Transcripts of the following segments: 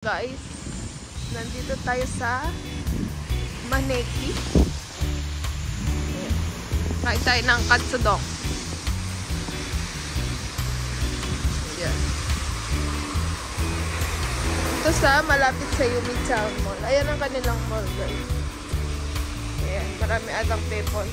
Guys, nandito tayo sa Maneki. Kain tayo ng katsudok. Ayan. Ito sa malapit sa Yumichown Mall. Ayan ang kanilang mall, guys. Ayan, marami atang people.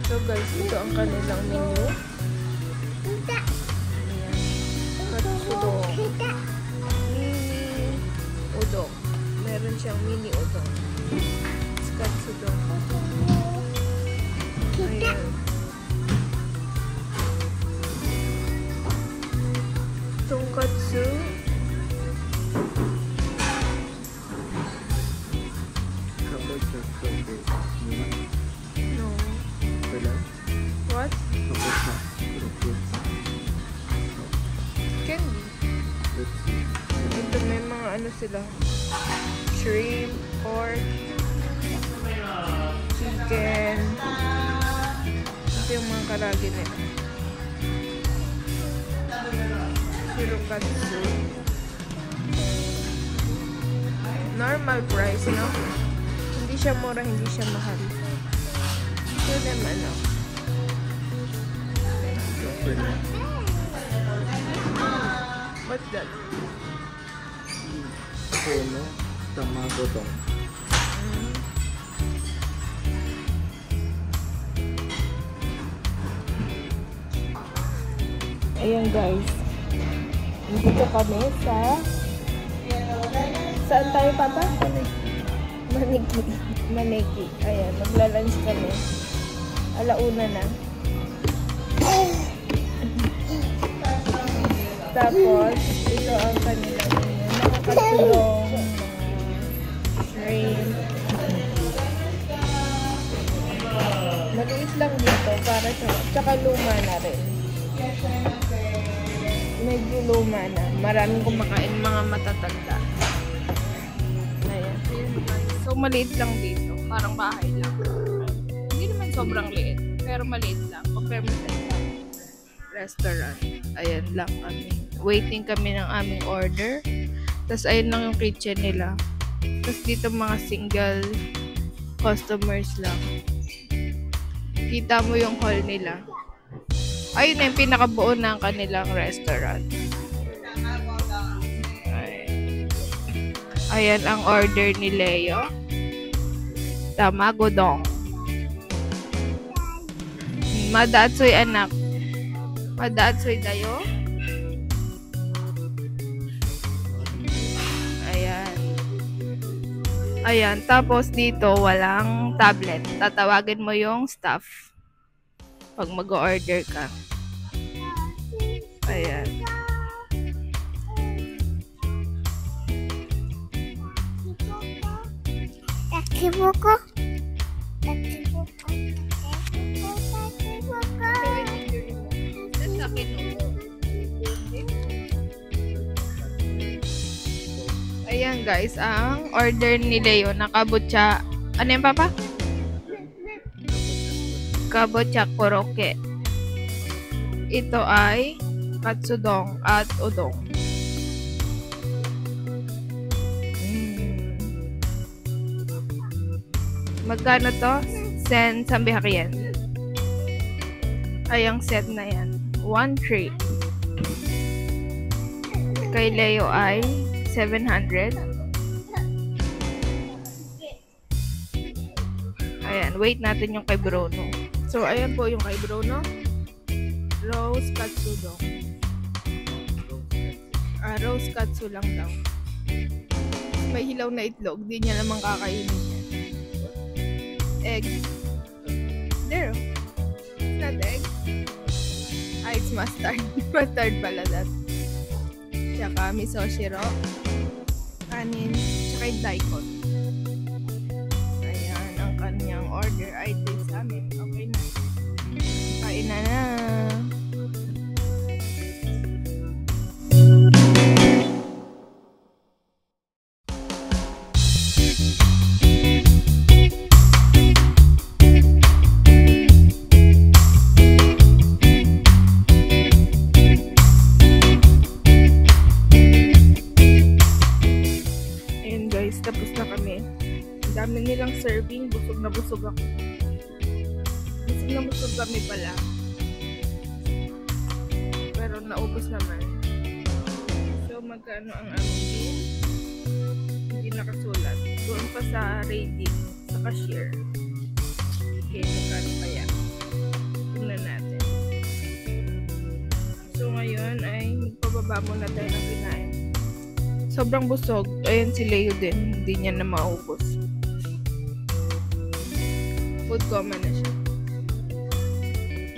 So guys, ito ang kanilang menu. Ayan. Katsudok. Mini udon. Meron siyang mini udon. Katsudok. Ayan. Tonkatsu. No. What? Candy. Ito may mga ano sila. Shrimp, pork, chicken. Ito yung mga karagi nila. Shirokatsu. Normal price, no? Hindi siya mura, hindi siya mahal. Ito naman, ano? What's that? Kono, tamago dong. Ayan guys. Dito kami sa... Saan tayo papa? Maneki. Maneki. Ayan, magla-lunch kami. Alauna na. Tapos, ito ang kanilang mga katsudong, shrimp. Maliit lang dito para sa... Tsaka luma na rin. Medyo luma na. Maraming kumakain mga matatanda. Ayan. So, maliit lang dito. Parang bahay lang. Hindi naman sobrang liit. Pero maliit lang. Compare mo sa restaurant. Ayan lang kami. Waiting kami ng aming order. Tapos ayun lang yung kitchen nila. Tapos dito mga single customers lang. Kita mo yung hall nila. Ayun na yung pinakabuo ng kanilang restaurant. Ayan ang order ni Leo. Tamago dong. Madatsoy anak. Madatsoy dayo. Ayan. Ayan. Tapos dito walang tablet. Tatawagin mo yung staff pag mag-order ka. Ayan. Takibuko. Ayan guys, ang order ni Leo na kabocha. Ano yan papa? Kabocha koroke. Ito ay katsudong at udong. Magkano to? Sen sambihakyen. Ay, ang set na yan. 1-3. Kay Leo ay 700. Ayan, wait natin yung kay Bruno. So, ayan po yung kay Bruno. Rose katsudong. Rose katsu lang daw. May hilaw na itlog. Di niya naman kakainin yan. Egg. There. It's not egg. Ah, it's mustard. Mustard pala that. Tsaka miso shiro. Kanin. Tsaka yung daikon. Ayan ang kanyang order. Ay, this amin. Okay na. Kain na na. serving, busog na busog ako. Busog na busog kami pala. Pero naubos naman. So, magkano ang aming bill? Hindi nakasulat. Doon pa sa rating, sa cashier. Okay, magkano kaya? Tingnan natin. So, ngayon ay magpababa muna tayo ng kinain. Sobrang busog. Ayan si Leo din. Hindi niya na maubos. Food coma na siya.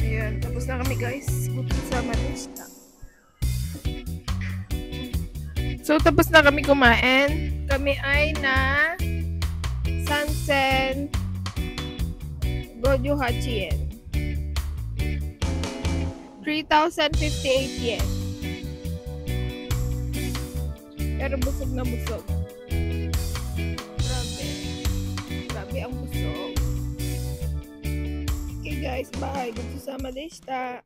Ayan. Tapos na kami guys. Gutom sa Manista. So, tapos na kami kumain. Kami ay na Sansen Goju Hachien. 3,058 yen. Pero busog na busog. Grabe. Grabe ang busog. Okay guys, bye. Gusto sa Manista.